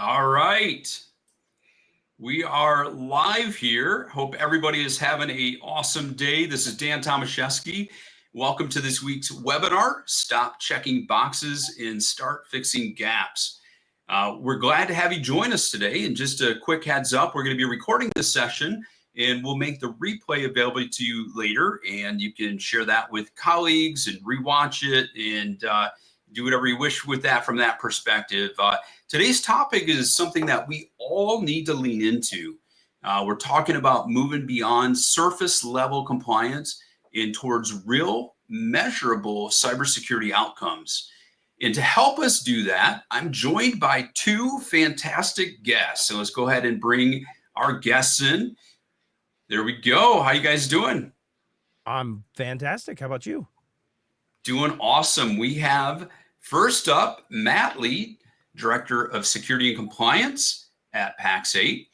All right. We are live here. Hope everybody is having an awesome day. This is Dan Tomaszewski. Welcome to this week's webinar, Stop Checking Boxes and Start Fixing Gaps. We're glad to have you join us today. And just a quick heads up, we're going to be recording this session and we'll make the replay available to you later. And you can share that with colleagues and rewatch it and do whatever you wish with that from that perspective. Today's topic is something that we all need to lean into. We're talking about moving beyond surface level compliance and towards real measurable cybersecurity outcomes. And to help us do that, I'm joined by two fantastic guests. So let's go ahead and bring our guests in. There we go. How you guys doing? I'm fantastic. How about you? Doing awesome. We have first up, Matt Lee, Director of Security and Compliance at Pax8.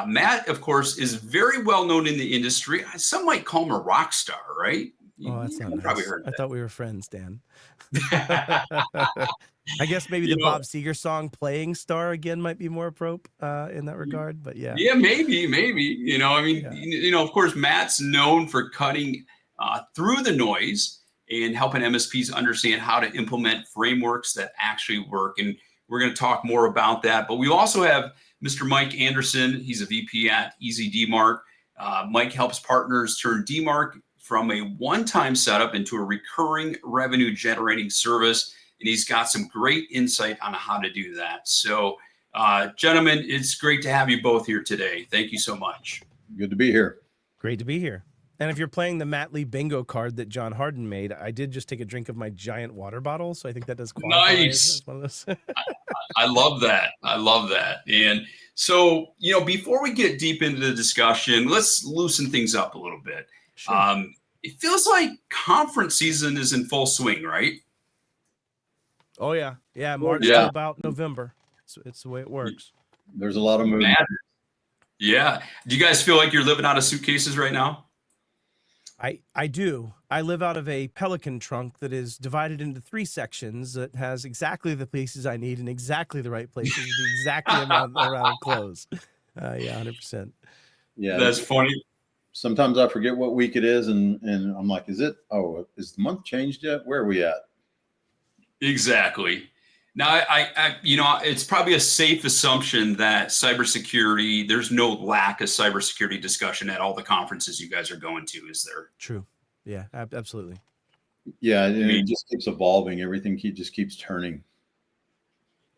Matt, of course, is very well known in the industry. Some might call him a rock star, right? Oh, that's not nice. Probably heard that. I thought we were friends, Dan. I guess maybe the Bob Seger song "Playing Star" again might be more appropriate in that regard, but yeah. Yeah, maybe. Of course, Matt's known for cutting through the noise and helping MSPs understand how to implement frameworks that actually work. And we're going to talk more about that. But we also have Mr. Mike Anderson. He's a VP at Easy DMARC. Mike helps partners turn DMARC from a one-time setup into a recurring revenue generating service. And he's got some great insight on how to do that. So, gentlemen, it's great to have you both here today. Thank you so much. Good to be here. Great to be here. And if you're playing the Matt Lee bingo card that John Harden made, I did just take a drink of my giant water bottle. So I think that does qualify as one of those. I love that. And so, before we get deep into the discussion, let's loosen things up a little bit. Sure. It feels like conference season is in full swing, right? Oh, yeah. Yeah, March to about November. It's the way it works. There's a lot of movement. Yeah. Do you guys feel like you're living out of suitcases right now? I do. I live out of a Pelican trunk that is divided into 3 sections that has exactly the places I need and exactly the right places, the exact amount of clothes. Yeah, 100%. Yeah, that's funny. Sometimes I forget what week it is, and I'm like, is the month changed yet? Where are we at? Exactly. Now, it's probably a safe assumption that cybersecurity, there's no lack of cybersecurity discussion at all the conferences you guys are going to, is there? True. Yeah, absolutely. Yeah, it just keeps evolving. Everything just keeps turning.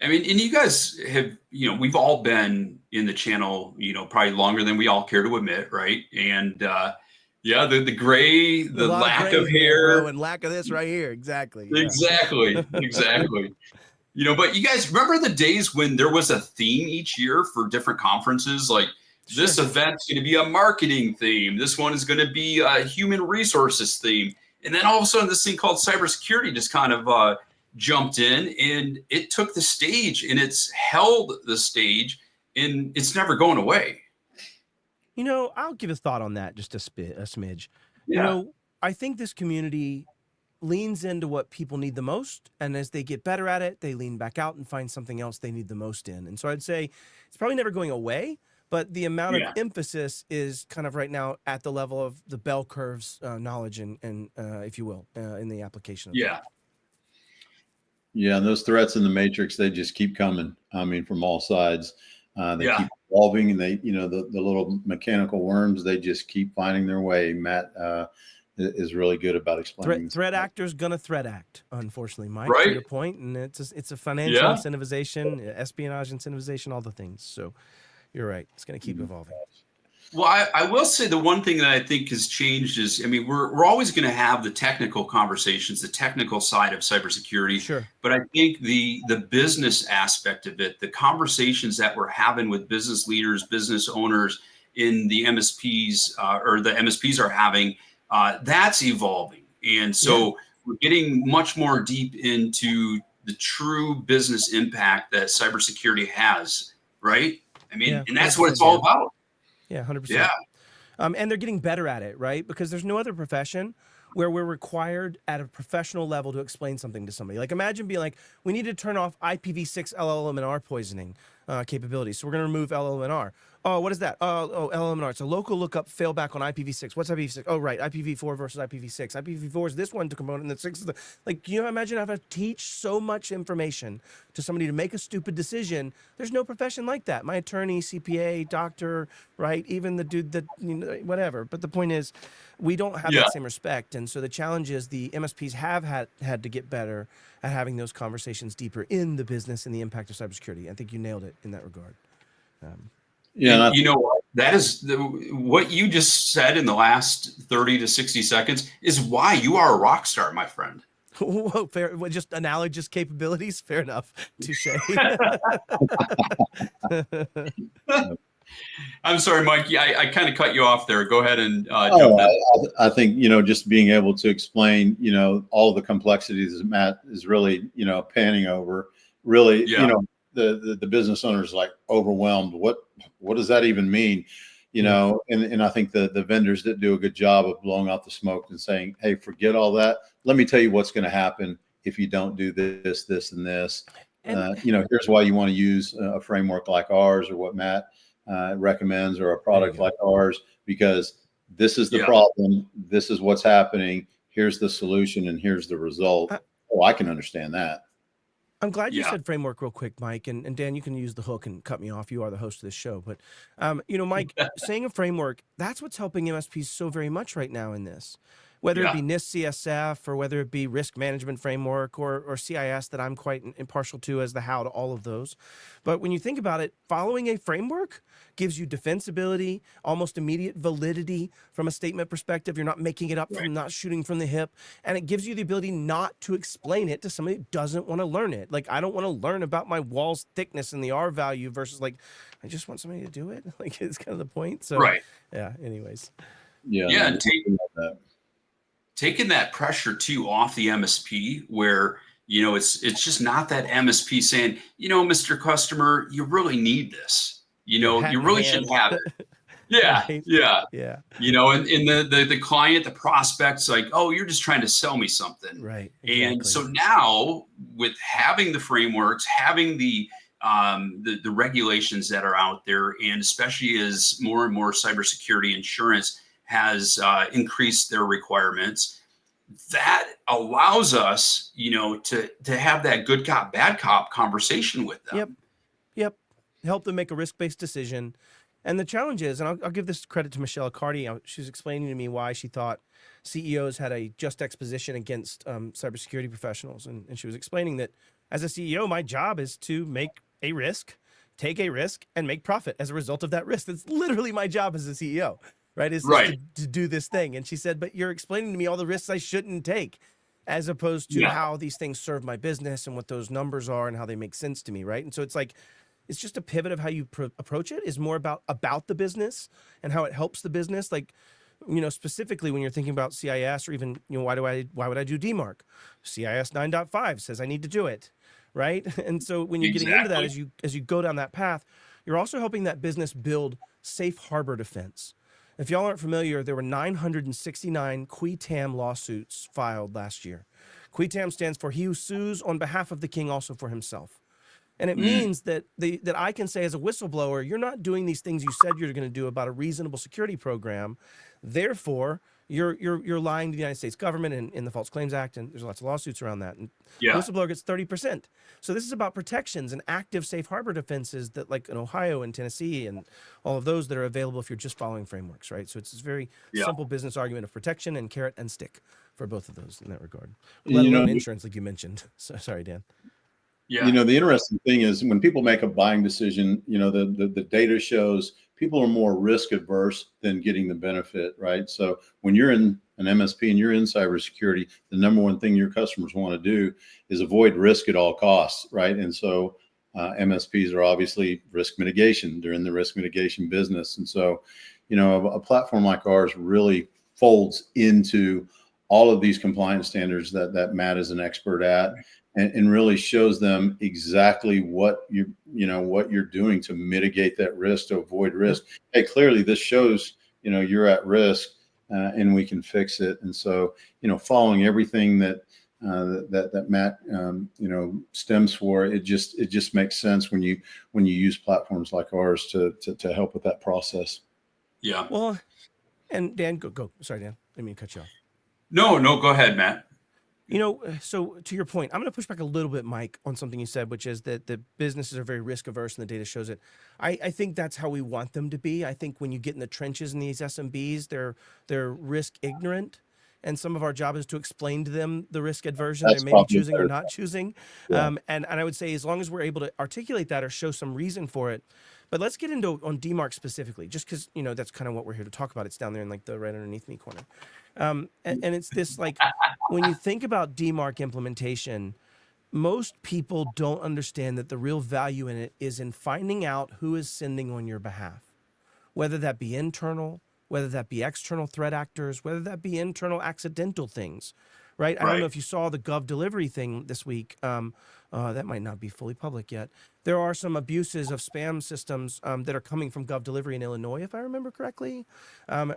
And you guys have, we've all been in the channel, probably longer than we all care to admit, right? And the gray, the lack of hair. And lack of this right here. Exactly. Yeah. Exactly. But you guys remember the days when there was a theme each year for different conferences? Like this event's going to be a marketing theme. This one is going to be a human resources theme. And then all of a sudden this thing called cybersecurity just kind of jumped in and it took the stage and it's held the stage and it's never going away. I'll give a thought on that, just a smidge. Yeah. I think this community leans into what people need the most. And as they get better at it, they lean back out and find something else they need the most in. And so I'd say it's probably never going away, but the amount of emphasis is kind of right now at the level of the bell curves knowledge and if you will, in the application of that. Yeah, and those threats in the matrix, they just keep coming. From all sides. They keep evolving, and they, the little mechanical worms, they just keep finding their way. Matt is really good about explaining. Threat actors gonna threat act, unfortunately, Mike. Right. To your point, and it's a financial incentivization, espionage incentivization, all the things. So you're right. It's gonna keep evolving. Well, I will say the one thing that I think has changed is, we're always going to have the technical conversations, the technical side of cybersecurity. Sure. But I think the business aspect of it, the conversations that we're having with business leaders, business owners in the MSPs or the MSPs are having, that's evolving. And so we're getting much more deep into the true business impact that cybersecurity has, right? And that's what it's all about. Yeah, 100%. Yeah. And they're getting better at it, right? Because there's no other profession where we're required at a professional level to explain something to somebody. Like imagine being like, we need to turn off IPv6 LLMNR poisoning. capabilities. So we're going to remove LLMNR. Oh, what is that? Oh, LLMNR. It's a local lookup failback on IPv6. What's IPv6? Oh, right, IPv4 versus IPv6. IPv4 is this one to component, and the 6 is the like. You know, imagine having to teach so much information to somebody to make a stupid decision. There's no profession like that. My attorney, CPA, doctor, right? Even the dude that whatever. But the point is, we don't have that same respect, and so the challenge is the MSPs have had to get better at having those conversations deeper in the business and the impact of cybersecurity. I think you nailed it in that regard. Yeah, you know what? That is what you just said in the last 30 to 60 seconds is why you are a rock star, my friend. Whoa, fair. Well, just analogous capabilities. Fair enough. Touche. I'm sorry, Mike. I kind of cut you off there. Go ahead and jump in. I think, just being able to explain, all the complexities that Matt is really, panning over, really, the business owner is like overwhelmed. What does that even mean? And I think the vendors that do a good job of blowing out the smoke and saying, hey, forget all that. Let me tell you what's going to happen if you don't do this, this, and this. Here's why you want to use a framework like ours or what Matt recommends, or a product like ours, because this is the problem. This is what's happening. Here's the solution, and here's the result. I can understand that. I'm glad you said framework real quick, Mike. And Dan, you can use the hook and cut me off. You are the host of this show. But, Mike, saying a framework, that's what's helping MSPs so very much right now in this. Whether it be NIST CSF, or whether it be risk management framework, or CIS that I'm quite impartial to as the how to all of those. But when you think about it, following a framework gives you defensibility, almost immediate validity from a statement perspective. You're not making it up from not shooting from the hip. And it gives you the ability not to explain it to somebody who doesn't want to learn it. Like, I don't want to learn about my wall's thickness and the R value versus like, I just want somebody to do it. Like, it's kind of the point. So, anyways. Taking that pressure too off the MSP, where it's just not that MSP saying, Mr. Customer, you really need this. You really shouldn't have it. Yeah. And the client, the prospect's like, oh, you're just trying to sell me something. Right. Exactly. And so now, with having the frameworks, having the regulations that are out there, and especially as more and more cybersecurity insurance has increased their requirements, that allows us, to have that good cop, bad cop conversation with them. Yep. Help them make a risk-based decision. And the challenge is, and I'll give this credit to Michelle Accardi. She was explaining to me why she thought CEOs had a just exposition against cybersecurity professionals. And she was explaining that as a CEO, my job is to make a risk, take a risk, and make profit as a result of that risk. That's literally my job as a CEO. Right, is to do this thing. And she said, but you're explaining to me all the risks I shouldn't take, as opposed to how these things serve my business and what those numbers are and how they make sense to me, right? And so it's like, it's just a pivot of how you approach it is more about the business and how it helps the business. Like, specifically when you're thinking about CIS, or even, why would I do DMARC? CIS 9.5 says I need to do it, right? And so when you're getting into that, as you go down that path, you're also helping that business build safe harbor defense. If y'all aren't familiar, there were 969 qui tam lawsuits filed last year. Qui tam stands for he who sues on behalf of the king, also for himself. And it means that that I can say as a whistleblower, you're not doing these things you said you're going to do about a reasonable security program. Therefore, you're lying to the United States government and in the False Claims Act, and there's lots of lawsuits around that. And whistleblower gets 30%. So this is about protections and active safe harbor defenses that, like in Ohio and Tennessee and all of those, that are available if you're just following frameworks, right? So it's this very simple business argument of protection and carrot and stick for both of those in that regard. Let alone insurance, like you mentioned. So, sorry, Dan. The interesting thing is when people make a buying decision, the data shows people are more risk adverse than getting the benefit, right? So when you're in an MSP and you're in cybersecurity, the number one thing your customers want to do is avoid risk at all costs, right? And so MSPs are obviously risk mitigation. They're in the risk mitigation business. And so, a platform like ours really folds into all of these compliance standards that Matt is an expert at, and really shows them exactly what you're doing to mitigate that risk, to avoid risk. Hey, clearly this shows, you're at risk, and we can fix it. And so, following everything that that Matt stems for. It just makes sense when you use platforms like ours to help with that process. Yeah. Well, and Dan, go. Sorry, Dan, I didn't mean to cut you off. No, go ahead, Matt. So to your point, I'm going to push back a little bit, Mike, on something you said, which is that the businesses are very risk averse and the data shows it. I think that's how we want them to be. I think when you get in the trenches in these SMBs, they're risk ignorant. And some of our job is to explain to them the risk aversion they may be choosing or not choosing. Yeah. And I would say as long as we're able to articulate that or show some reason for it. But let's get into on DMARC specifically, just because, that's kind of what we're here to talk about. It's down there in like the right underneath me corner. And it's this, like, when you think about DMARC implementation, most people don't understand that the real value in it is in finding out who is sending on your behalf, whether that be internal, whether that be external threat actors, whether that be internal accidental things, right? I don't know if you saw the Gov delivery thing this week. That might not be fully public yet. There are some abuses of spam systems that are coming from Gov delivery in Illinois, if I remember correctly,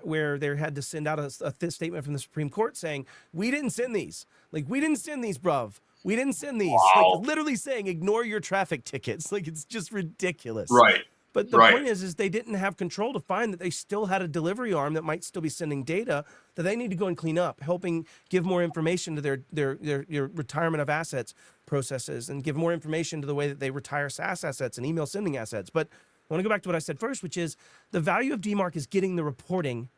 where they had to send out a statement from the Supreme Court saying, we didn't send these. Like, we didn't send these, bruv. We didn't send these. Wow. Like, literally saying, ignore your traffic tickets. Like, it's just ridiculous. Right. But the point is they didn't have control to find that they still had a delivery arm that might still be sending data that they need to go and clean up, helping give more information to their retirement of assets processes and give more information to the way that they retire SaaS assets and email sending assets. But I want to go back to what I said first, which is the value of DMARC is getting the reporting,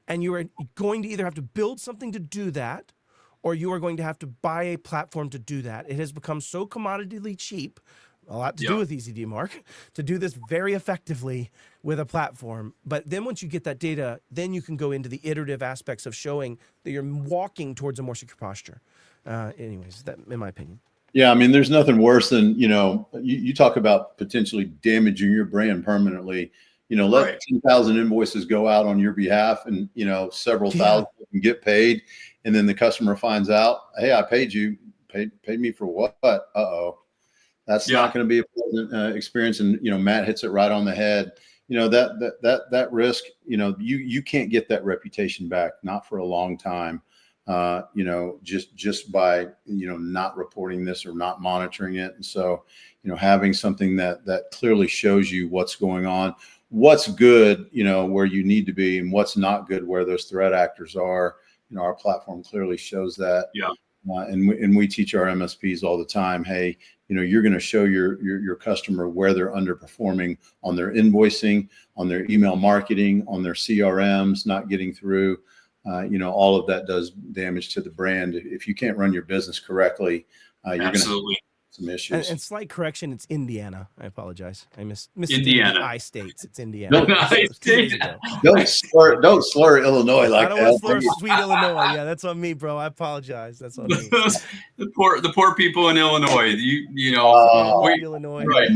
and you are going to either have to build something to do that, or you are going to have to buy a platform to do that. It has become so commoditily cheap, a lot to do with Easy DMARC, to do this very effectively with a platform. But then once you get that data, then you can go into the iterative aspects of showing that you're walking towards a more secure posture. Anyways, that, in my opinion. Yeah, I mean, there's nothing worse than, you talk about potentially damaging your brand permanently. Let 10,000 invoices go out on your behalf and, several thousand can get paid. And then the customer finds out, hey, I paid you, paid me for what? Uh-oh. That's not going to be a pleasant experience. And, Matt hits it right on the head. That risk, you can't get that reputation back, not for a long time. Just by, not reporting this or not monitoring it. And so, having something that clearly shows you what's going on, what's good, where you need to be, and what's not good, where those threat actors are. Our platform clearly shows that. Yeah. And we teach our MSPs all the time, hey, you're going to show your customer where they're underperforming on their invoicing, on their email marketing, on their CRMs, not getting through. All of that does damage to the brand. If you can't run your business correctly, you're going to have some issues. And slight correction, it's Indiana. I apologize. I missed Indiana. the I states. It's Indiana. Don't slur Illinois like that. I don't want to slur sweet Illinois. Yeah, that's on me, bro. I apologize. That's on me. the poor people in Illinois. Illinois. Right.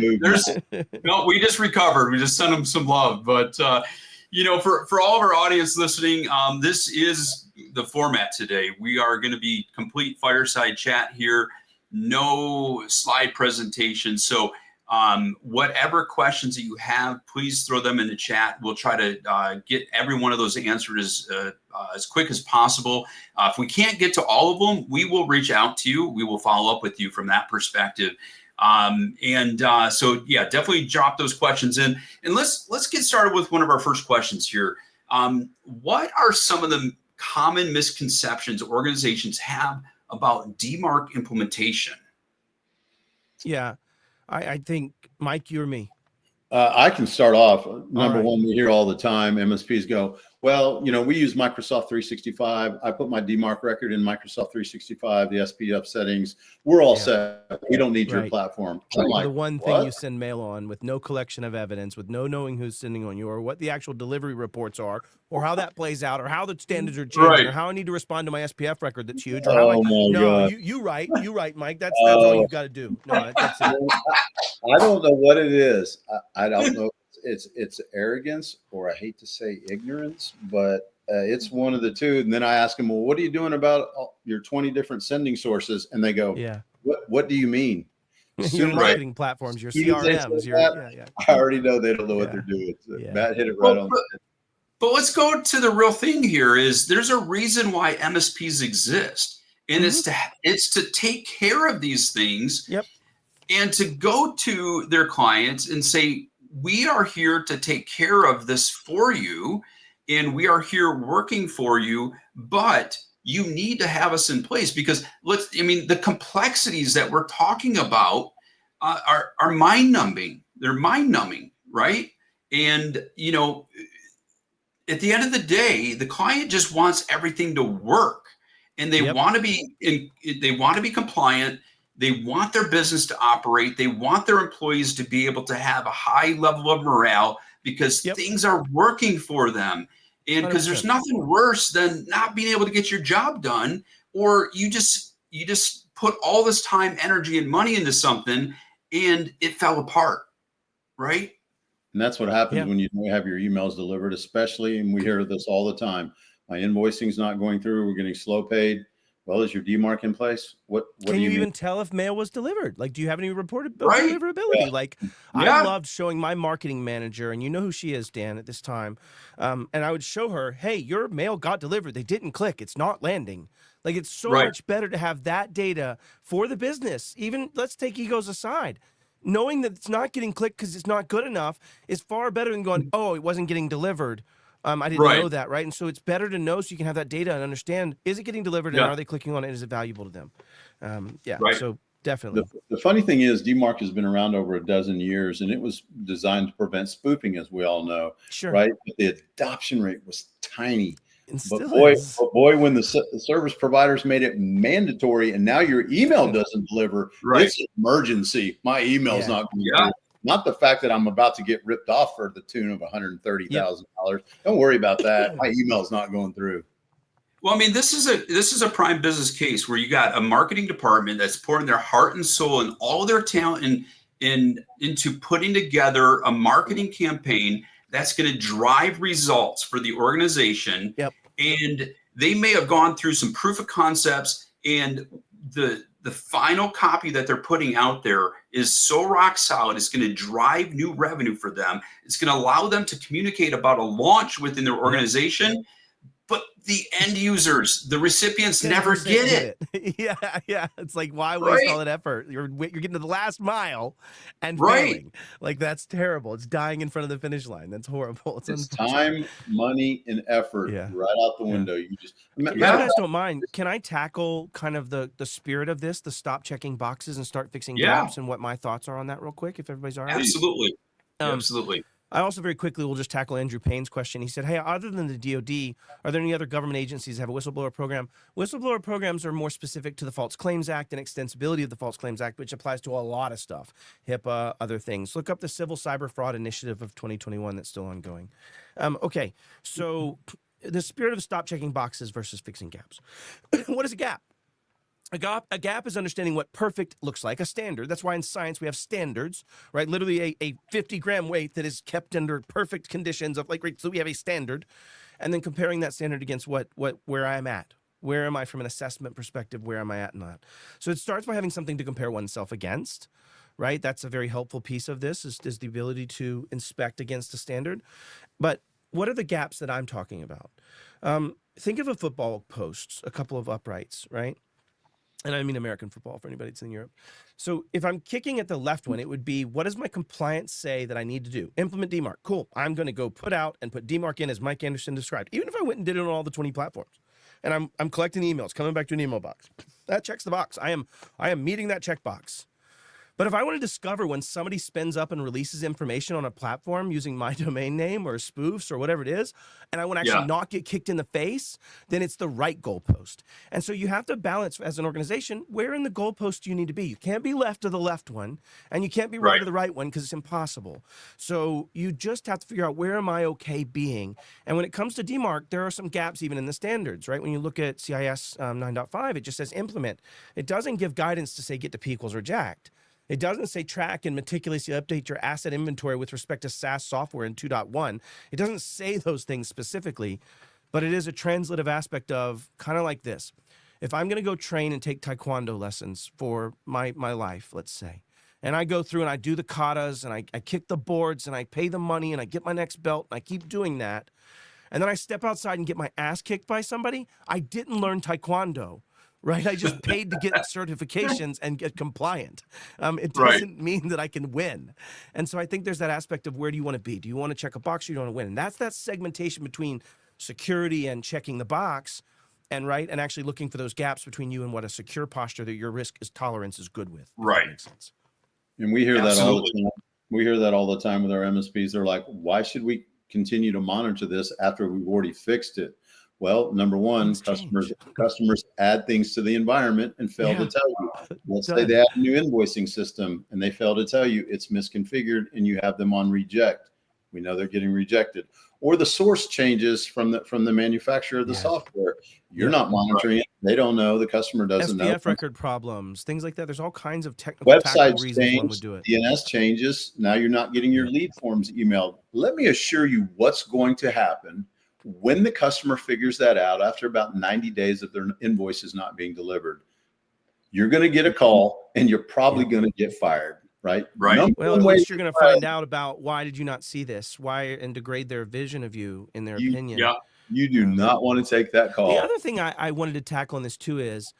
We just recovered. We just sent them some love. But for all of our audience listening, this is the format today. We are going to be complete fireside chat here. No slide presentation. So whatever questions that you have, please throw them in the chat. We'll try to get every one of those answered as quick as possible. If we can't get to all of them, we will reach out to you. We will follow up with you from that perspective. So definitely drop those questions in. And let's get started with one of our first questions here. What are some of the common misconceptions organizations have about DMARC implementation? Yeah, I think, Mike, you or me? I can start off. Number one, we hear all the time, MSPs go, well, we use Microsoft 365. I put my DMARC record in Microsoft 365, the SPF settings. We're all set. We don't need your platform. Like, the one thing you send mail on with no collection of evidence, with no knowing who's sending on you, or what the actual delivery reports are, or how that plays out, or how the standards are changing, or how I need to respond to my SPF record that's huge. Or how God. You right, Mike. That's all you've got to do. No, that's it. I don't know what it is. I don't know. It's arrogance, or I hate to say ignorance, but it's one of the two. And then I ask them, well, what are you doing about your 20 different sending sources? And they go, what do you mean? Your marketing platforms, your CRMs. I already know they don't know what they're doing. So Matt hit it right on the head. But let's go to the real thing here is there's a reason why MSPs exist. And it's to take care of these things. Yep. And to go to their clients and say, we are here to take care of this for you, and we are here working for you, but you need to have us in place, because the complexities that we're talking about are mind-numbing. They're mind-numbing, right? And, at the end of the day, the client just wants everything to work, and they want to be compliant. They want their business to operate. They want their employees to be able to have a high level of morale, because things are working for them. And because there's nothing worse than not being able to get your job done, or you just put all this time, energy, and money into something, and it fell apart, right? And that's what happens when you don't have your emails delivered, especially, and we hear this all the time. My invoicing's not going through. We're getting slow paid. Well, is your DMARC in place? What can do you mean? even tell if mail was delivered? Like, do you have any reported Right. deliverability? Like, I loved showing my marketing manager, and you know who she is, Dan, at this time. And I would show her, hey, your mail got delivered. They didn't click. It's not landing. Like, it's so much better to have that data for the business. Even, let's take egos aside. Knowing that it's not getting clicked because it's not good enough is far better than going, oh, it wasn't getting delivered. I didn't know that, right? And so it's better to know, so you can have that data and understand, is it getting delivered, and are they clicking on it? Is it valuable to them? So definitely. The funny thing is, DMARC has been around over a dozen years, and it was designed to prevent spoofing, as we all know, right? But the adoption rate was tiny. But boy, when the service providers made it mandatory, and now your email doesn't deliver, it's an emergency. My email's not going to deliver. Not the fact that I'm about to get ripped off for the tune of $130,000. Don't worry about that. My email's not going through. Well, I mean, this is a prime business case where you got a marketing department that's pouring their heart and soul and all their talent into putting together a marketing campaign that's going to drive results for the organization. And they may have gone through some proof of concepts, and the final copy that they're putting out there is so rock solid. It's going to drive new revenue for them. It's going to allow them to communicate about a launch within their organization. But the end users, the recipients, never get it. Yeah. It's like, why waste all that effort? You're getting to the last mile and failing. Like, that's terrible. It's dying in front of the finish line. That's horrible. It's time, money, and effort right out the window. You just, if you guys don't mind, can I tackle kind of the spirit of this, the stop checking boxes and start fixing gaps, and what my thoughts are on that real quick, if everybody's all right? Absolutely. Absolutely. I also very quickly will just tackle Andrew Payne's question. He said, hey, other than the DoD, are there any other government agencies that have a whistleblower program? Whistleblower programs are more specific to the False Claims Act and extensibility of the False Claims Act, which applies to a lot of stuff, HIPAA, other things. Look up the Civil Cyber Fraud Initiative of 2021 that's still ongoing. Okay, so the spirit of stop checking boxes versus fixing gaps. What is a gap? A gap is understanding what perfect looks like, a standard. That's why in science we have standards, right? Literally a 50-gram weight that is kept under perfect conditions of, like, right, so we have a standard, and then comparing that standard against where I am at. Where am I from an assessment perspective? Where am I at in that? So it starts by having something to compare oneself against, right? That's a very helpful piece of this, is the ability to inspect against a standard. But what are the gaps that I'm talking about? Think of a football post, a couple of uprights, right? And I mean American football for anybody that's in Europe. So if I'm kicking at the left one, it would be, what does my compliance say that I need to do? Implement DMARC. Cool. I'm going to go put out and put DMARC in as Mike Anderson described, even if I went and did it on all the 20 platforms. And I'm collecting emails, coming back to an email box. That checks the box. I am meeting that checkbox. But if I want to discover when somebody spins up and releases information on a platform using my domain name or spoofs or whatever it is, and I want to actually not get kicked in the face, then it's the right goalpost. And so you have to balance as an organization, where in the goalpost do you need to be? You can't be left of the left one, and you can't be right of the right one, because it's impossible. So you just have to figure out, where am I okay being? And when it comes to DMARC, there are some gaps even in the standards, right? When you look at CIS 9.5, it just says implement. It doesn't give guidance to say get to P equals reject. It doesn't say track and meticulously update your asset inventory with respect to SaaS software in 2.1. It doesn't say those things specifically, but it is a translative aspect of, kind of like this. If I'm going to go train and take Taekwondo lessons for my life, let's say, and I go through and I do the katas and I kick the boards and I pay the money and I get my next belt and I keep doing that, and then I step outside and get my ass kicked by somebody, I didn't learn Taekwondo. right? I just paid to get certifications and get compliant. It Right. doesn't mean that I can win. And so I think there's that aspect of where do you want to be? Do you want to check a box or do you want to win? And that's that segmentation between security and checking the box and actually looking for those gaps between you and what a secure posture that your risk tolerance is good with. If Right. that makes sense. And we hear Absolutely. that all the time. We hear that all the time with our MSPs. They're like, why should we continue to monitor this after we've already fixed it? Well, number one, customers add things to the environment and fail to tell you. Let's say they have a new invoicing system and they fail to tell you it's misconfigured and you have them on reject. We know they're getting rejected. Or the source changes from the manufacturer of the software. You're not monitoring it. They don't know. The customer doesn't know. SPF record problems, things like that. There's all kinds of technical Websites reasons one would change, do it. DNS changes. Now you're not getting your lead forms emailed. Let me assure you what's going to happen when the customer figures that out after about 90 days of their invoices not being delivered. You're going to get a call and you're probably going to get fired. Right. Well, at least you're going to find out about why did you not see this? Why, and degrade their vision of you in their opinion. Yeah. You do not want to take that call. The other thing I wanted to tackle on this too is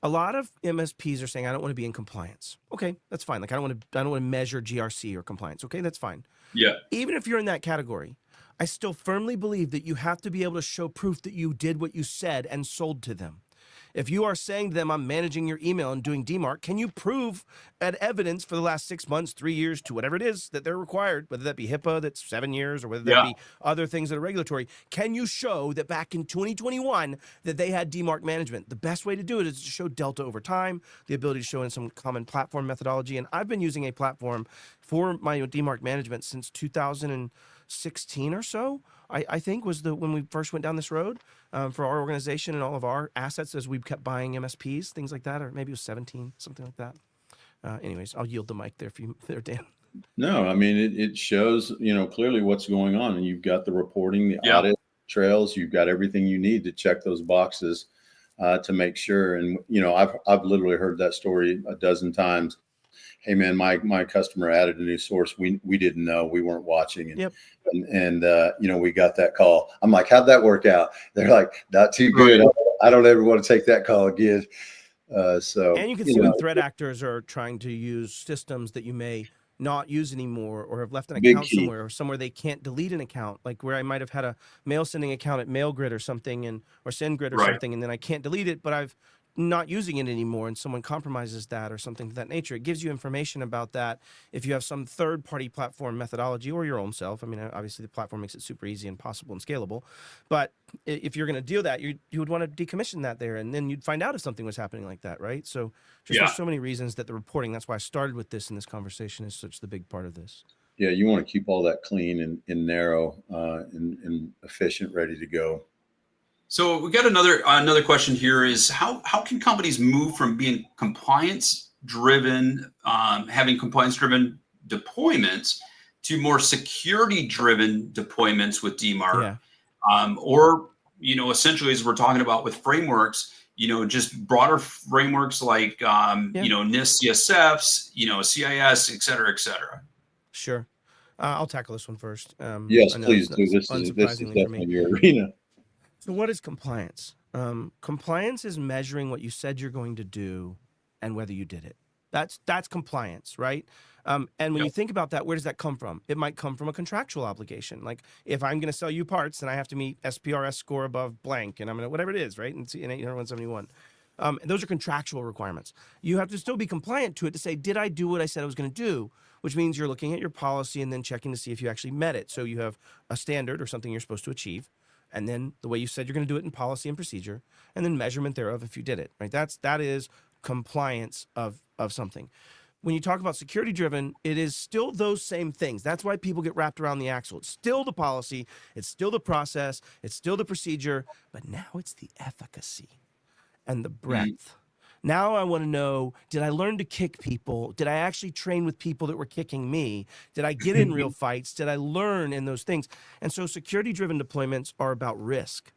a lot of MSPs are saying, I don't want to be in compliance. Okay, that's fine. Like I don't want to measure GRC or compliance. Okay, that's fine. Yeah. Even if you're in that category, I still firmly believe that you have to be able to show proof that you did what you said and sold to them. If you are saying to them, I'm managing your email and doing DMARC, can you prove at evidence for the last 6 months, 3 years, to whatever it is that they're required, whether that be HIPAA that's 7 years or whether that be other things that are regulatory, can you show that back in 2021 that they had DMARC management? The best way to do it is to show delta over time, the ability to show in some common platform methodology. And I've been using a platform for my DMARC management since 2016 or so, I think was when we first went down this road for our organization and all of our assets as we kept buying MSPs, things like that, or maybe it was 17, something like that. Anyways, I'll yield the mic there for you there, Dan. No, I mean, it shows, clearly what's going on, and you've got the reporting, the audit trails, you've got everything you need to check those boxes to make sure. And, I've literally heard that story a dozen times. Hey man, my customer added a new source. We didn't know, we weren't watching. And we got that call. I'm like, how'd that work out? They're like, not too good. I don't ever want to take that call again. And you can see when threat actors are trying to use systems that you may not use anymore or have left an account somewhere they can't delete an account, like where I might have had a mail sending account at MailGrid or something or SendGrid or something, and then I can't delete it, but I've not using it anymore and someone compromises that or something of that nature. It gives you information about that if you have some third-party platform methodology or your own self. I mean, obviously the platform makes it super easy and possible and scalable, but if you're going to do that, you would want to decommission that there, and then you'd find out if something was happening like that, right? So there's so many reasons that the reporting, that's why I started with this in this conversation, is such the big part of this. Yeah, you want to keep all that clean and narrow and efficient, ready to go. So we got another question here is how can companies move from being compliance driven, having compliance driven deployments to more security driven deployments with DMARC? Or, essentially, as we're talking about with frameworks, just broader frameworks like, NIST, CSFs, CIS, et cetera, et cetera. Sure. I'll tackle this one first. Yes, please do. This is definitely your arena. So what is compliance? Compliance is measuring what you said you're going to do and whether you did it. That's compliance, right? And when you think about that, where does that come from? It might come from a contractual obligation. Like if I'm going to sell you parts, then I have to meet SPRS score above blank, and I'm going to, whatever it is, right? And in 171. Those are contractual requirements. You have to still be compliant to it to say, did I do what I said I was going to do? Which means you're looking at your policy and then checking to see if you actually met it. So you have a standard or something you're supposed to achieve, and then the way you said you're going to do it in policy and procedure, and then measurement thereof if you did it, right? That is compliance of something. When you talk about security driven, it is still those same things. That's why people get wrapped around the axle. It's still the policy, it's still the process, it's still the procedure, but now it's the efficacy and the breadth. Now I want to know, did I learn to kick people? Did I actually train with people that were kicking me? Did I get in real fights? Did I learn in those things? And so security-driven deployments are about risk.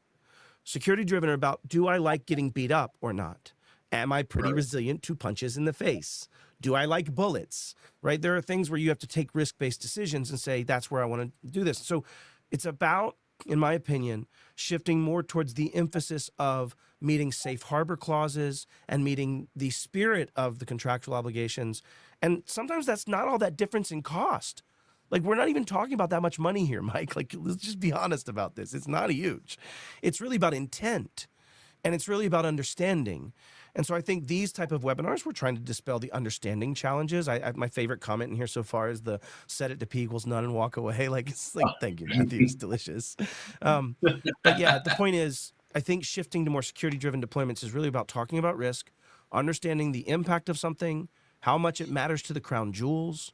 Security-driven are about, do I like getting beat up or not? Am I pretty resilient to punches in the face? Do I like bullets, right? There are things where you have to take risk-based decisions and say, that's where I want to do this. So it's about, in my opinion, shifting more towards the emphasis of meeting safe harbor clauses, and meeting the spirit of the contractual obligations. And sometimes that's not all that difference in cost. Like, we're not even talking about that much money here, Mike. Like, let's just be honest about this. It's not huge. It's really about intent, and it's really about understanding. And so I think these type of webinars, we're trying to dispel the understanding challenges. My favorite comment in here so far is the set it to P equals none and walk away. Like, it's like, thank you, Matthew. It's delicious. But yeah, the point is, I think shifting to more security-driven deployments is really about talking about risk, understanding the impact of something, how much it matters to the crown jewels,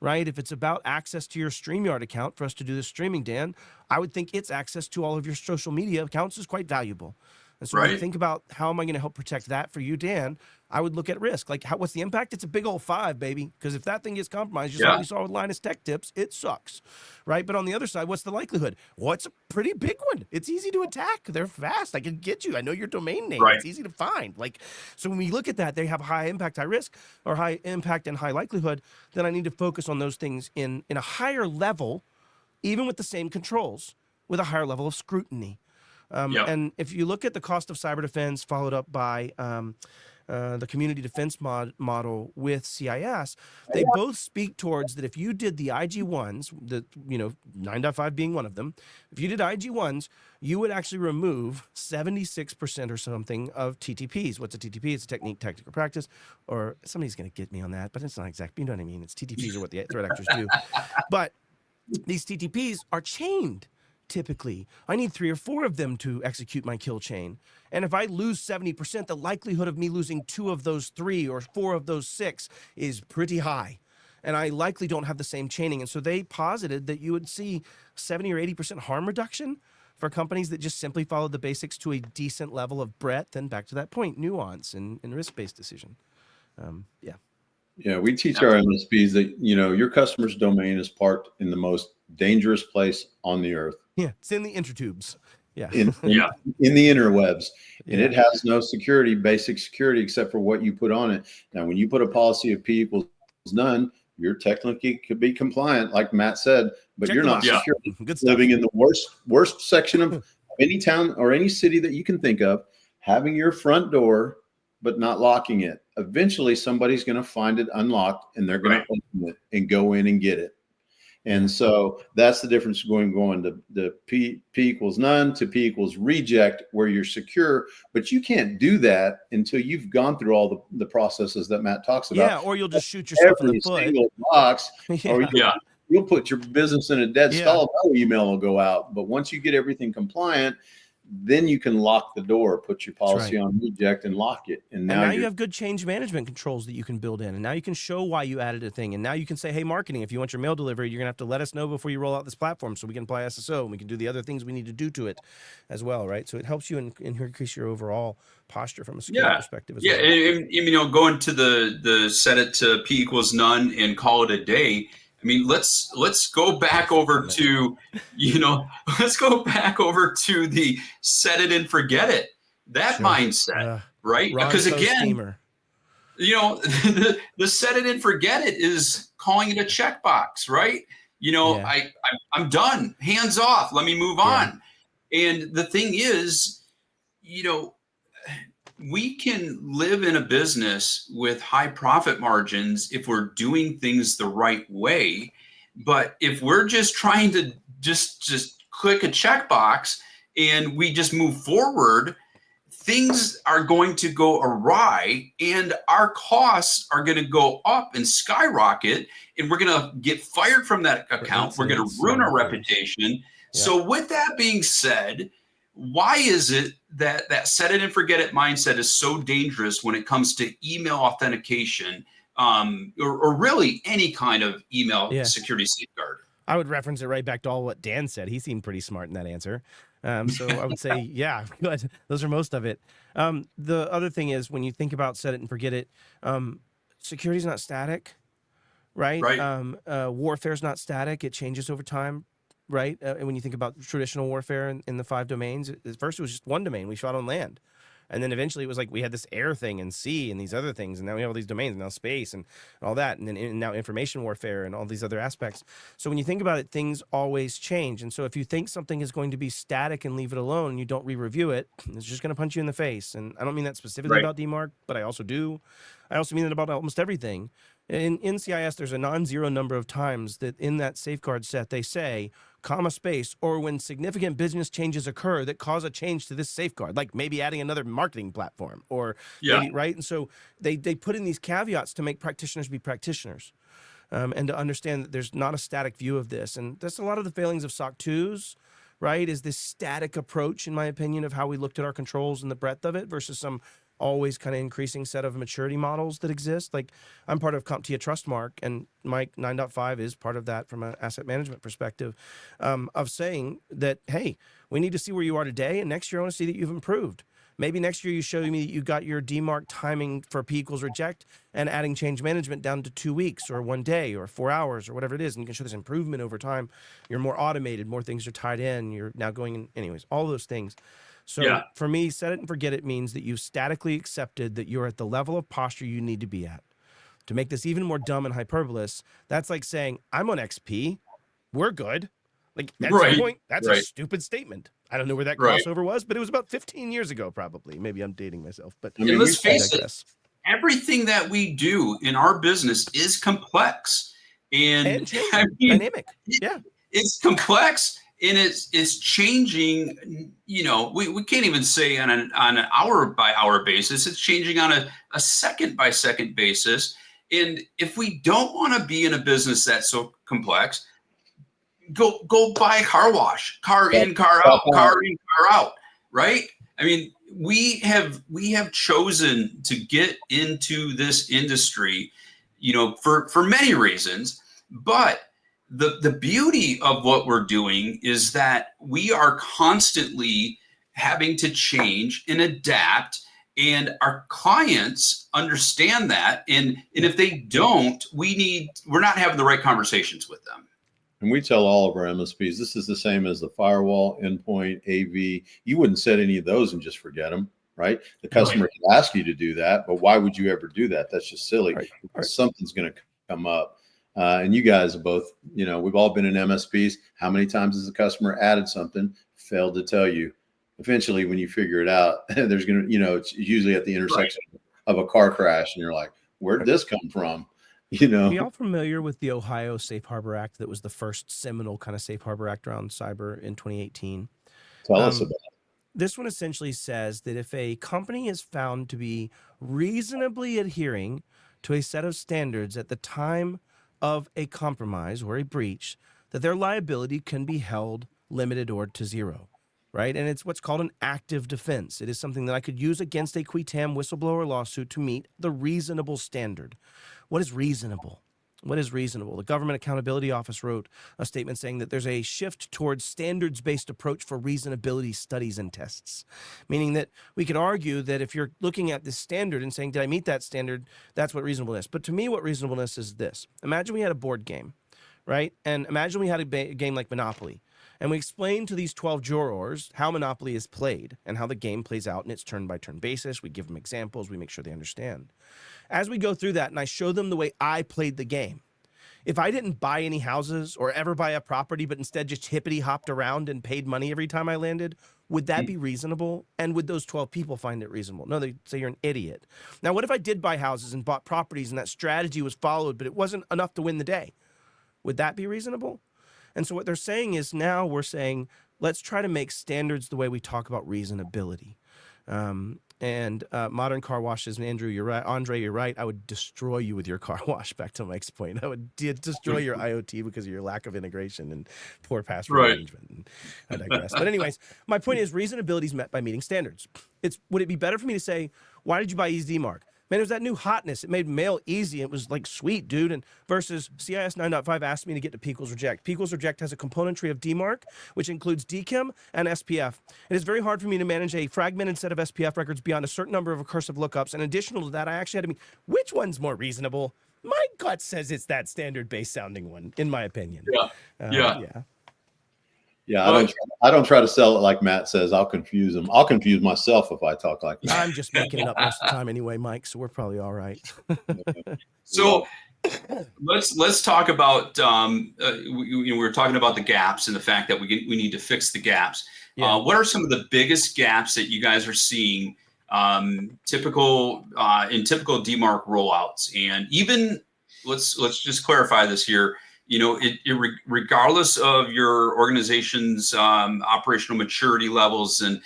right? If it's about access to your StreamYard account for us to do this streaming, Dan, I would think its access to all of your social media accounts is quite valuable. And so when you think about how am I going to help protect that for you, Dan, I would look at risk. Like, what's the impact? It's a big old 5, baby. Because if that thing gets compromised, just like we saw with Linus Tech Tips, it sucks, right? But on the other side, what's the likelihood? Well, it's a pretty big one. It's easy to attack. They're fast. I can get you. I know your domain name. It's easy to find. Like, so when we look at that, they have high impact, high risk, or high impact and high likelihood. Then I need to focus on those things in a higher level, even with the same controls, with a higher level of scrutiny. And if you look at the cost of cyber defense followed up by the community defense model with CIS, they both speak towards that if you did the IG1s, 9.5 being one of them, if you did IG1s, you would actually remove 76% or something of TTPs. What's a TTP? It's a technique, tactic, or practice. Or somebody's going to get me on that, but it's not exact. You know what I mean? It's TTPs are what the threat actors do. But these TTPs are chained. Typically, I need 3 or 4 of them to execute my kill chain. And if I lose 70%, the likelihood of me losing 2 of those 3 or 4 of those 6 is pretty high. And I likely don't have the same chaining. And so they posited that you would see 70 or 80% harm reduction for companies that just simply followed the basics to a decent level of breadth. And back to that point, nuance and risk-based decision. Yeah, we teach our MSPs that, your customer's domain is parked in the most dangerous place on the earth. Yeah, it's in the intertubes. Yeah. In the interwebs. And it has no security, basic security, except for what you put on it. Now, when you put a policy of P equals none, you're technically could be compliant, like Matt said, but you're not secure. Good stuff. Living in the worst section of any town or any city that you can think of, having your front door, but not locking it. Eventually, somebody's going to find it unlocked, and they're going to open it and go in and get it. And so that's the difference going to the P equals none to P equals reject, where you're secure. But you can't do that until you've gone through all the processes that Matt talks about. Yeah, or you'll just shoot yourself in the foot. Every single box, or you'll put your business in a dead stall. No email will go out. But once you get everything compliant, then you can lock the door, put your policy on reject, and lock it. And now you have good change management controls that you can build in. And now you can show why you added a thing. And now you can say, hey, marketing, if you want your mail delivery, you're going to have to let us know before you roll out this platform so we can apply SSO and we can do the other things we need to do to it as well, right? So it helps you increase your overall posture from a security perspective as well. And going to the set it to P equals none and call it a day. I mean, let's go back over to, let's go back over to the set it and forget it, that mindset, right? Because again, the set it and forget it is calling it a checkbox, right? I'm done, hands off, let me move on. And the thing is, we can live in a business with high profit margins if we're doing things the right way. But if we're just trying to just click a checkbox and we just move forward, things are going to go awry and our costs are going to go up and skyrocket, and we're going to get fired from that account. We're going to ruin our reputation. So with that being said, why is it that set it and forget it mindset is so dangerous when it comes to email authentication, or really any kind of email security safeguard? I would reference it right back to all what Dan said. He seemed pretty smart in that answer. So I would say, good. Those are most of it. The other thing is, when you think about set it and forget it, security is not static, right? Warfare is not static. It changes over time. Right. And when you think about traditional warfare in the 5 domains, at first it was just one domain we shot on land. And then eventually it was like we had this air thing and sea and these other things, and now we have all these domains and now space and all that, and then now information warfare and all these other aspects. So when you think about it, things always change. And so if you think something is going to be static and leave it alone and you don't re-review it, it's just going to punch you in the face. And I don't mean that specifically about DMARC, but I also do. I also mean that about almost everything. In CIS, there's a non-zero number of times that in that safeguard set, they say, comma space, or when significant business changes occur that cause a change to this safeguard, like maybe adding another marketing platform or maybe, right? And so they put in these caveats to make practitioners be practitioners. And to understand that there's not a static view of this. And that's a lot of the failings of SOC 2s, right? Is this static approach, in my opinion, of how we looked at our controls and the breadth of it versus some always kind of increasing set of maturity models that exist. Like I'm part of CompTIA Trustmark, and Mike 9.5 is part of that from an asset management perspective, of saying that, hey, we need to see where you are today, and next year I want to see that you've improved. Maybe next year you show me that you got your DMARC timing for P equals reject and adding change management down to 2 weeks or 1 day or 4 hours or whatever it is. And you can show this improvement over time. You're more automated, more things are tied in. You're now going in, anyways, all those things. So for me, set it and forget it means that you've statically accepted that you're at the level of posture you need to be at. To make this even more dumb and hyperbolous, that's like saying, I'm on XP, we're good. Like at some point, that's a stupid statement. I don't know where that crossover was, but it was about 15 years ago, probably. Maybe I'm dating myself, but and let's face it, everything that we do in our business is complex and I mean, dynamic. It's complex and it's changing. You know, we can't even say on an hour by hour basis. It's changing on a second by second basis. And if we don't want to be in a business that's so complex, go buy a car wash, car in, car out, car in, car out, right? I mean, we have chosen to get into this industry, you know, for many reasons, but the beauty of what we're doing is that we are constantly having to change and adapt, and our clients understand that. And if they don't, we're not having the right conversations with them. And we tell all of our MSPs, this is the same as the firewall, endpoint, AV. You wouldn't set any of those and just forget them, right? The customer can ask you to do that, but why would you ever do that? That's just silly. Something's going to come up. And you guys have both, you know, we've all been in MSPs. How many times has the customer added something, failed to tell you? Eventually, when you figure it out, there's going to, you know, it's usually at the intersection of a car crash, and you're like, where'd this come from? You know, are y'all familiar with the Ohio Safe Harbor Act that was the first seminal kind of safe harbor act around cyber in 2018? Tell us about it. This one essentially says that if a company is found to be reasonably adhering to a set of standards at the time of a compromise or a breach, that their liability can be held, limited, or to zero. Right? And it's what's called an active defense. It is something that I could use against a qui tam whistleblower lawsuit to meet the reasonable standard. What is reasonable? What is reasonable? The Government Accountability Office wrote a statement saying that there's a shift towards standards-based approach for reasonability studies and tests, meaning that we could argue that if you're looking at this standard and saying, did I meet that standard? That's what reasonableness. But to me, what reasonableness is this. Imagine we had a board game, right? And imagine we had a game like Monopoly. And we explain to these 12 jurors how Monopoly is played and how the game plays out in its turn-by-turn basis. We give them examples. We make sure they understand. As we go through that and I show them the way I played the game, if I didn't buy any houses or ever buy a property, but instead just hippity-hopped around and paid money every time I landed, would that be reasonable? And would those 12 people find it reasonable? No, they'd say you're an idiot. Now, what if I did buy houses and bought properties and that strategy was followed, but it wasn't enough to win the day? Would that be reasonable? And so what they're saying is now we're saying, let's try to make standards the way we talk about reasonability. Modern car washes, and Andrew, you're right. Andre, you're right. I would destroy you with your car wash, back to Mike's point. I would destroy your IoT because of your lack of integration and poor password management. And I digress. But anyways, my point is reasonability is met by meeting standards. Would it be better for me to say, why did you buy DMARC? Man, it was that new hotness. It made mail easy. It was like, sweet, dude. And versus CIS 9.5 asked me to get to P equals reject. P equals reject has a componentry of DMARC, which includes DKIM and SPF. It is very hard for me to manage a fragmented set of SPF records beyond a certain number of recursive lookups. And additional to that, I actually had to which one's more reasonable? My gut says it's that standard-based sounding one, in my opinion. Yeah. Yeah, I don't try to sell it like Matt says. I'll confuse them. I'll confuse myself if I talk like that. I'm just making it up most of the time anyway, Mike. So we're probably all right. So let's talk about we were talking about the gaps and the fact that we need to fix the gaps. Yeah. What are some of the biggest gaps that you guys are seeing typical DMARC rollouts? And even let's just clarify this here. Regardless of your organization's operational maturity levels and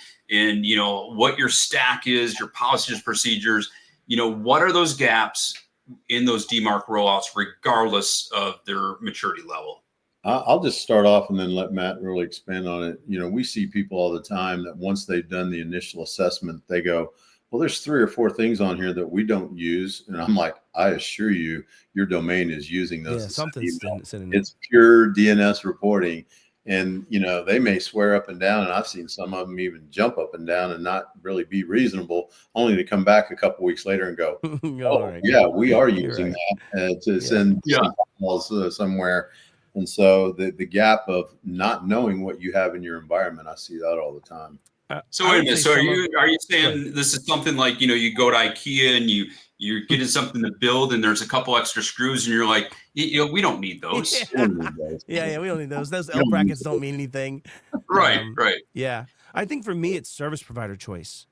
what your stack is, your policies, procedures, what are those gaps in those DMARC rollouts, regardless of their maturity level? I'll just start off and then let Matt really expand on it. We see people all the time that once they've done the initial assessment, they go, well, there's 3 or 4 things on here that we don't use. And I'm like, I assure you, your domain is using those. Yeah, something's sitting. It's pure DNS reporting. And, they may swear up and down. And I've seen some of them even jump up and down and not really be reasonable, only to come back a couple weeks later and go, oh, right. Yeah, we are using that to send calls somewhere. And so the gap of not knowing what you have in your environment, I see that all the time. So wait a minute. So are you saying this is something like, you go to IKEA and you're getting something to build and there's a couple extra screws and you're like, we don't need those. Yeah, we don't need those. Those L brackets don't mean anything. Right. Yeah. I think for me, it's service provider choice.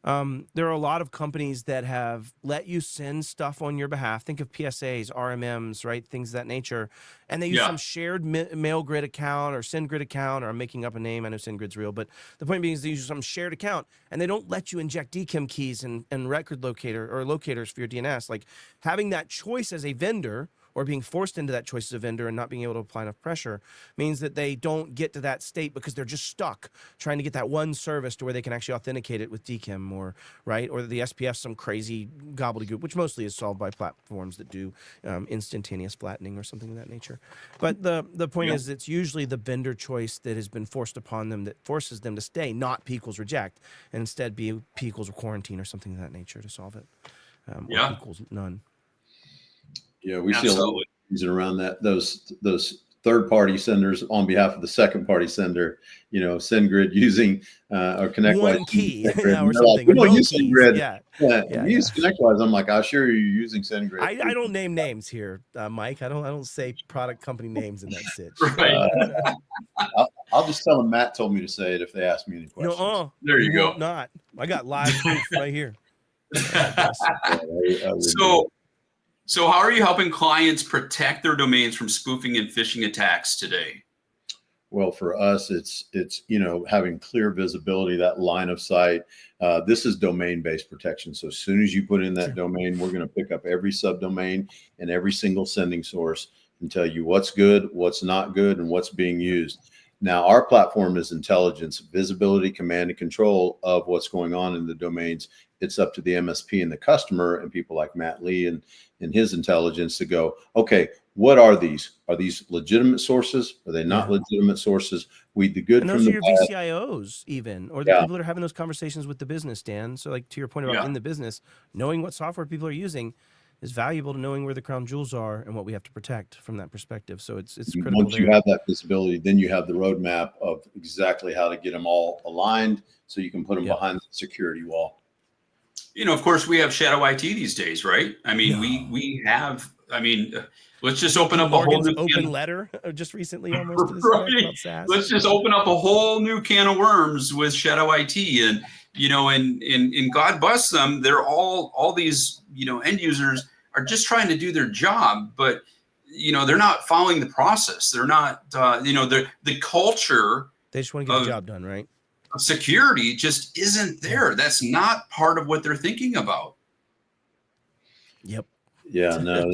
There are a lot of companies that have let you send stuff on your behalf. Think of PSAs, RMMs, right? Things of that nature. And they use some shared MailGrid account or SendGrid account, or I'm making up a name. I know SendGrid's real, but the point being is they use some shared account and they don't let you inject DKIM keys and record locator or locators for your DNS. Like having that choice as a vendor, or being forced into that choice as a vendor and not being able to apply enough pressure, means that they don't get to that state because they're just stuck trying to get that one service to where they can actually authenticate it with DKIM or the SPF, some crazy gobbledygook, which mostly is solved by platforms that do instantaneous flattening or something of that nature. But the point is, it's usually the vendor choice that has been forced upon them that forces them to stay, not P equals reject, and instead be P equals quarantine or something of that nature to solve it. Or P equals none. Yeah, we see a lot of reason around that. Those third-party senders on behalf of the second-party sender, SendGrid using or ConnectWise one key or something. Like, we don't use SendGrid. Yeah. Use ConnectWise. I'm like, I assure you, you're using SendGrid. I don't name names here, Mike. I don't say product company names in that sitch. Right. I'll just tell them Matt told me to say it if they ask me any questions. There you go. Not. I got live proof right here. So how are you helping clients protect their domains from spoofing and phishing attacks today? Well, for us, it's having clear visibility, that line of sight. This is domain-based protection. So as soon as you put in that domain, we're going to pick up every subdomain and every single sending source and tell you what's good, what's not good, and what's being used. Now, our platform is intelligence, visibility, command, and control of what's going on in the domains. It's up to the MSP and the customer and people like Matt Lee and his intelligence to go, okay, what are these? Are these legitimate sources? Are they not legitimate sources? Weed the good and from those the are bad. your VCIOs even, or the people that are having those conversations with the business, Dan. So like to your point about in the business, knowing what software people are using is valuable to knowing where the crown jewels are and what we have to protect from that perspective. So it's critical. Once you have that visibility, then you have the roadmap of exactly how to get them all aligned so you can put them behind the security wall. Of course, we have shadow IT these days, right? I mean, we have. I mean, let's just open up a whole new open letter just recently almost to this about SaaS. Let's just open up a whole new can of worms with shadow IT, and and God bless them. They're all these end users are just trying to do their job, but they're not following the process. They're not the culture. They just want to get the job done, right? Security just isn't there. That's not part of what they're thinking about. Yep. Yeah, no,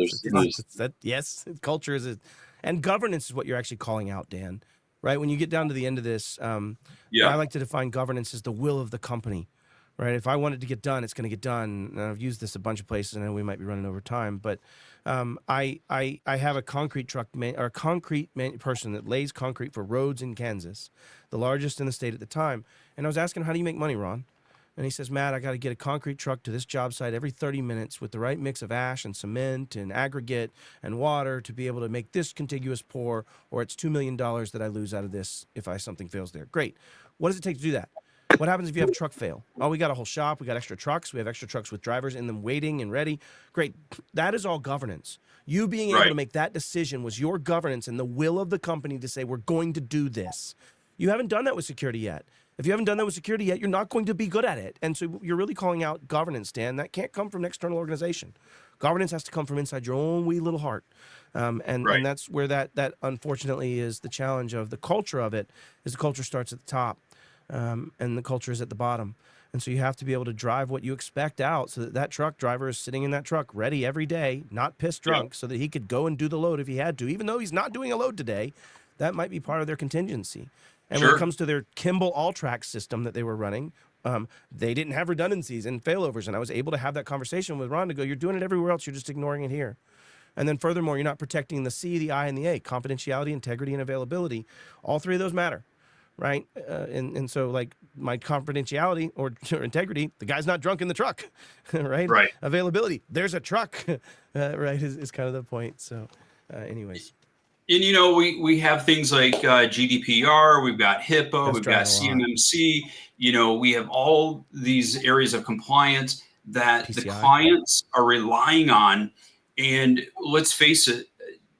yes, culture is and governance is what you're actually calling out, Dan. Right? When you get down to the end of this, I like to define governance as the will of the company. Right? If I want it to get done, it's going to get done. And I've used this a bunch of places. I know we might be running over time, but I have a concrete truck or a concrete person that lays concrete for roads in Kansas, the largest in the state at the time. And I was asking, how do you make money, Ron? And he says, Matt, I got to get a concrete truck to this job site every 30 minutes with the right mix of ash and cement and aggregate and water to be able to make this contiguous pour, or it's $2 million that I lose out of this if something fails there. Great. What does it take to do that? What happens if you have a truck fail? Oh, we got a whole shop. We got extra trucks. We have extra trucks with drivers in them waiting and ready. Great. That is all governance. You being able to make that decision was your governance and the will of the company to say, we're going to do this. You haven't done that with security yet. If you haven't done that with security yet, you're not going to be good at it. And so you're really calling out governance, Dan. That can't come from an external organization. Governance has to come from inside your own wee little heart. And that's where that unfortunately is the challenge of the culture of it, is the culture starts at the top. And the culture is at the bottom. And so you have to be able to drive what you expect out so that truck driver is sitting in that truck ready every day, not pissed drunk, so that he could go and do the load if he had to. Even though he's not doing a load today, that might be part of their contingency. And when it comes to their Kimball all-track system that they were running, they didn't have redundancies and failovers. And I was able to have that conversation with Ron to go, you're doing it everywhere else, you're just ignoring it here. And then furthermore, you're not protecting the C, the I, and the A, confidentiality, integrity, and availability. All three of those matter. Right. And so like my confidentiality or integrity, the guy's not drunk in the truck. Right. Availability, there's a truck. Right. Is kind of the point. So anyways. And, you know, we have things like GDPR, we've got HIPAA, we've got CMMC, you know, we have all these areas of compliance that PCI. The clients are relying on. And let's face it,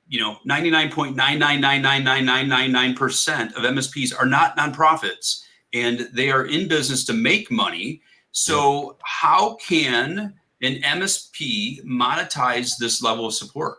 you know, 99.9999999% of MSPs are not nonprofits, and they are in business to make money. So how can an MSP monetize this level of support?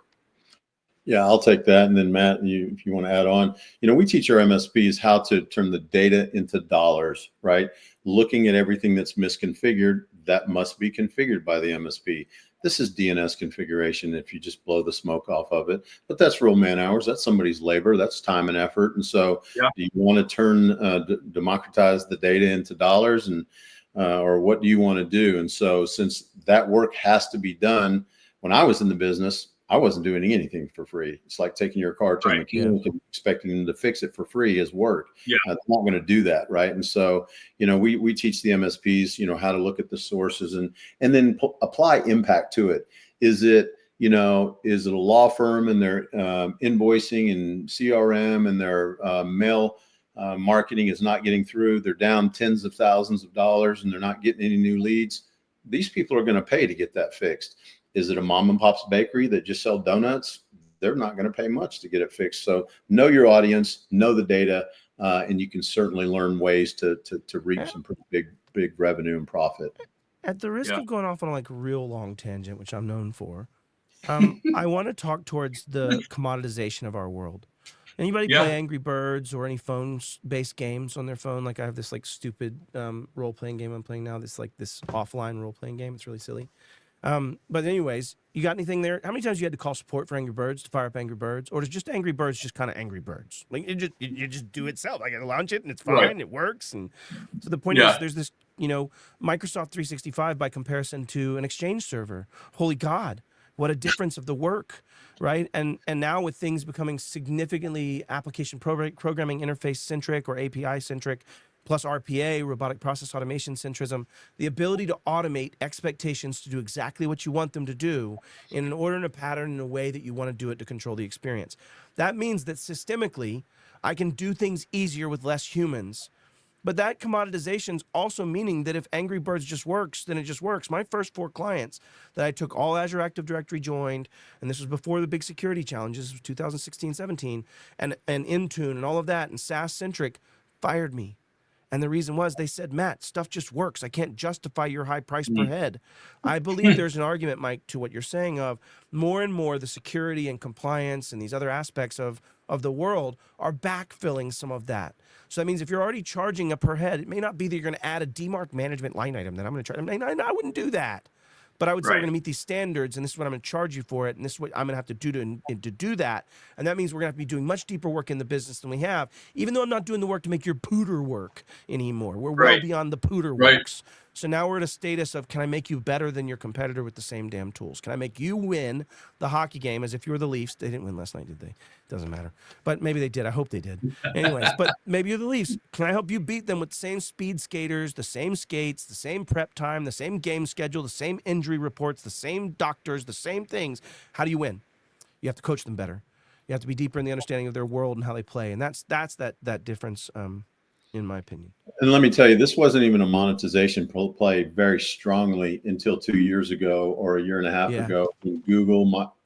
Yeah, I'll take that. And then Matt, if you want to add on, you know, we teach our MSPs how to turn the data into dollars, right? Looking at everything that's misconfigured, that must be configured by the MSP. This is DNS configuration if you just blow the smoke off of it, but that's real man hours. That's somebody's labor. That's time and effort. And so do you want to democratize the data into dollars, and or what do you want to do? And so since that work has to be done, when I was in the business, I wasn't doing anything for free. It's like taking your car to a mechanic and expecting them to fix it for free is work. They're not going to do that, right? And so, you know, we teach the MSPs, you know, how to look at the sources and then apply impact to it. Is it a law firm and their invoicing and CRM and their mail marketing is not getting through? They're down tens of thousands of dollars and they're not getting any new leads. These people are going to pay to get that fixed. Is it a mom and pop's bakery that just sell donuts? They're not going to pay much to get it fixed. So know your audience, know the data, and you can certainly learn ways to reap some pretty big revenue and profit. At the risk of going off on a real long tangent, which I'm known for, I want to talk towards the commoditization of our world. Anybody play Angry Birds or any phone-based games on their phone? Like I have this stupid role-playing game I'm playing now. This offline role-playing game. It's really silly. But anyways, you got anything there? How many times you had to call support for Angry Birds to fire up Angry Birds? Or is just Angry Birds just kind of Angry Birds? Like you just do itself. I got to launch it and it's fine. It works. And so the point is there's this, Microsoft 365 by comparison to an Exchange server. Holy God, what a difference of the work, right? And now with things becoming significantly application programming interface centric or API centric, plus RPA, robotic process automation centrism, the ability to automate expectations to do exactly what you want them to do in an order and a pattern in a way that you want to do it to control the experience. That means that systemically, I can do things easier with less humans. But that commoditization is also meaning that if Angry Birds just works, then it just works. My first 4 clients that I took all Azure Active Directory joined, and this was before the big security challenges, 2016, 17, and Intune and all of that, and SaaS-centric, fired me. And the reason was they said, Matt, stuff just works. I can't justify your high price per head. I believe there's an argument, Mike, to what you're saying of more and more the security and compliance and these other aspects of the world are backfilling some of that. So that means if you're already charging a per head, it may not be that you're going to add a DMARC management line item that I'm going to charge. I wouldn't do that. But I would say we're going to meet these standards, and this is what I'm going to charge you for it, and this is what I'm going to have to do to do that. And that means we're going to have to be doing much deeper work in the business than we have, even though I'm not doing the work to make your pooter work anymore. We're well beyond the pooter works. So now we're at a status of, can I make you better than your competitor with the same damn tools? Can I make you win the hockey game as if you were the Leafs? They didn't win last night, did they? Doesn't matter. But maybe they did. I hope they did. Anyways, but maybe you're the Leafs. Can I help you beat them with the same speed skaters, the same skates, the same prep time, the same game schedule, the same injury reports, the same doctors, the same things? How do you win? You have to coach them better. You have to be deeper in the understanding of their world and how they play. And that's that difference, in my opinion. And let me tell you, this wasn't even a monetization play very strongly until 2 years ago or a year and a half ago. When Google,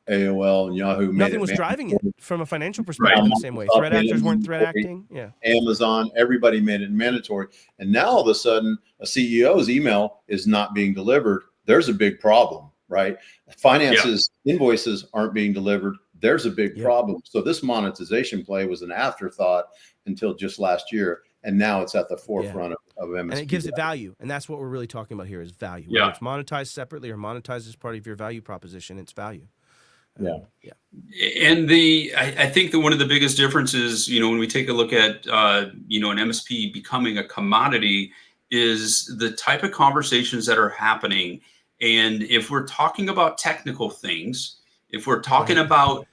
AOL, and Yahoo made Nothing was driving it from a financial perspective in the same way. Threat actors weren't threat acting. Yeah. Amazon, everybody made it mandatory. And now all of a sudden, a CEO's email is not being delivered. There's a big problem, right? Finances, invoices aren't being delivered. There's a big problem. So this monetization play was an afterthought until just last year. And now it's at the forefront of MSP. And it gives it value. And that's what we're really talking about here is value. Whether it's monetized separately or monetized as part of your value proposition, it's value. And I think that one of the biggest differences, when we take a look at, an MSP becoming a commodity is the type of conversations that are happening. And if we're talking about technical things, if we're talking about,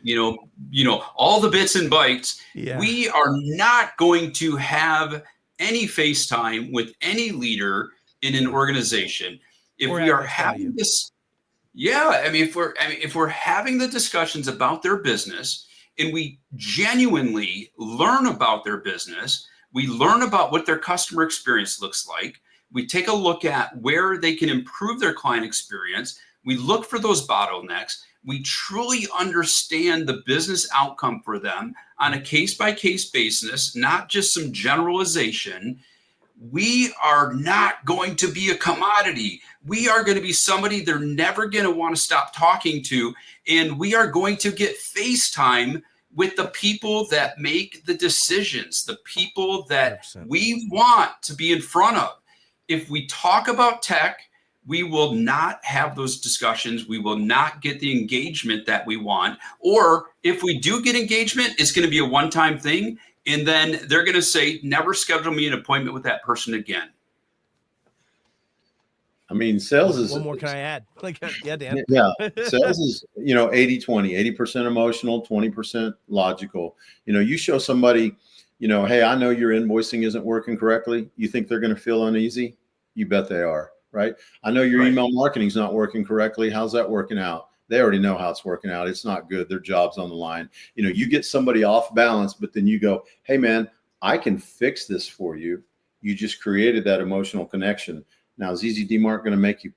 all the bits and bytes, we are not going to have any FaceTime with any leader in an organization. If we are having this, if we're having the discussions about their business and we genuinely learn about their business, we learn about what their customer experience looks like. We take a look at where they can improve their client experience. We look for those bottlenecks. We truly understand the business outcome for them on a case-by-case basis, not just some generalization. We are not going to be a commodity. We are going to be somebody they're never going to want to stop talking to. And we are going to get FaceTime with the people that make the decisions, the people that 100%. We want to be in front of. If we talk about tech, we will not have those discussions. We will not get the engagement that we want. Or if we do get engagement, it's going to be a one-time thing. And then they're going to say, never schedule me an appointment with that person again. I mean, sales is... One more can I add? Dan. Yeah, sales is, 80-20, 80% emotional, 20% logical. You show somebody, hey, I know your invoicing isn't working correctly. You think they're going to feel uneasy? You bet they are. Right? I know your email marketing is not working correctly. How's that working out? They already know how it's working out. It's not good. Their job's on the line. You get somebody off balance, but then you go, hey man, I can fix this for you. You just created that emotional connection. Now, is Easy DMARC going to make you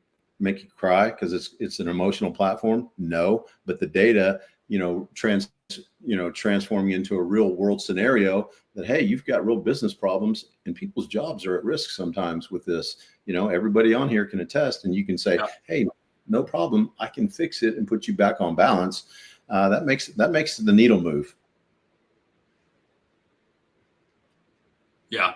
cry because it's an emotional platform? No, but the data, transforming into a real world scenario that, hey, you've got real business problems and people's jobs are at risk sometimes with this. Everybody on here can attest, and you can say, hey, no problem. I can fix it and put you back on balance. That makes the needle move. Yeah.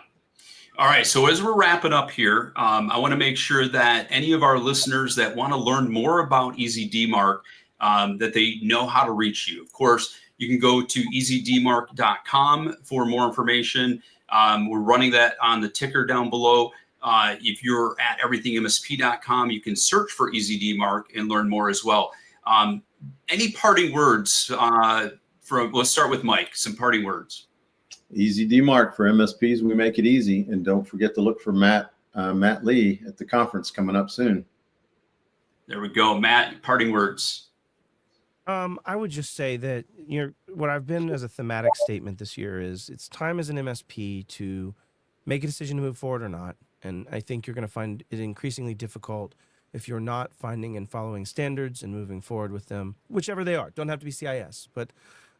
All right. So as we're wrapping up here, I want to make sure that any of our listeners that want to learn more about Easy DMARC, that they know how to reach you. Of course, you can go to easydmarc.com for more information. We're running that on the ticker down below. If you're at everythingmsp.com, you can search for Easy DMARC and learn more as well. Any parting words let's start with Mike, some parting words. Easy DMARC for MSPs. We make it easy. And don't forget to look for Matt Lee at the conference coming up soon. There we go. Matt, parting words. I would just say that what I've been as a thematic statement this year is it's time as an MSP to make a decision to move forward or not. And I think you're going to find it increasingly difficult if you're not finding and following standards and moving forward with them, whichever they are. Don't have to be CIS, but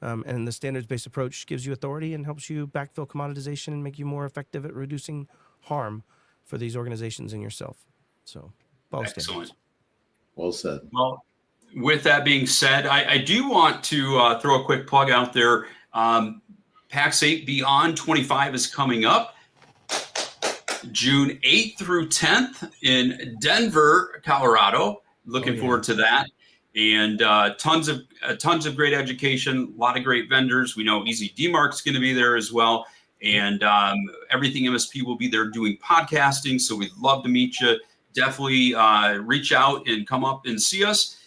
and the standards-based approach gives you authority and helps you backfill commoditization and make you more effective at reducing harm for these organizations and yourself. So, excellent. Well said. Well, with that being said, I do want to throw a quick plug out there. PAX 8 Beyond 25 is coming up June 8th through 10th in Denver, Colorado. Looking forward to that. And tons of great education, a lot of great vendors. We know Easy DMARC is going to be there as well. And Everything MSP will be there doing podcasting. So we'd love to meet you. definitely reach out and come up and see us.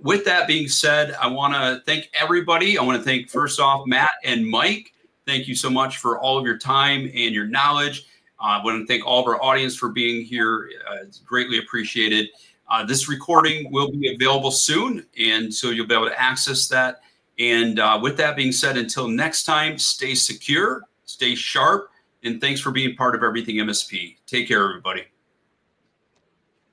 With that being said, I want to thank everybody. I want to thank, first off, Matt and Mike. Thank you so much for all of your time and your knowledge. I want to thank all of our audience for being here. It's greatly appreciated. This recording will be available soon, and so you'll be able to access that. And with that being said, until next time, stay secure, stay sharp, and thanks for being part of Everything MSP. Take care, everybody.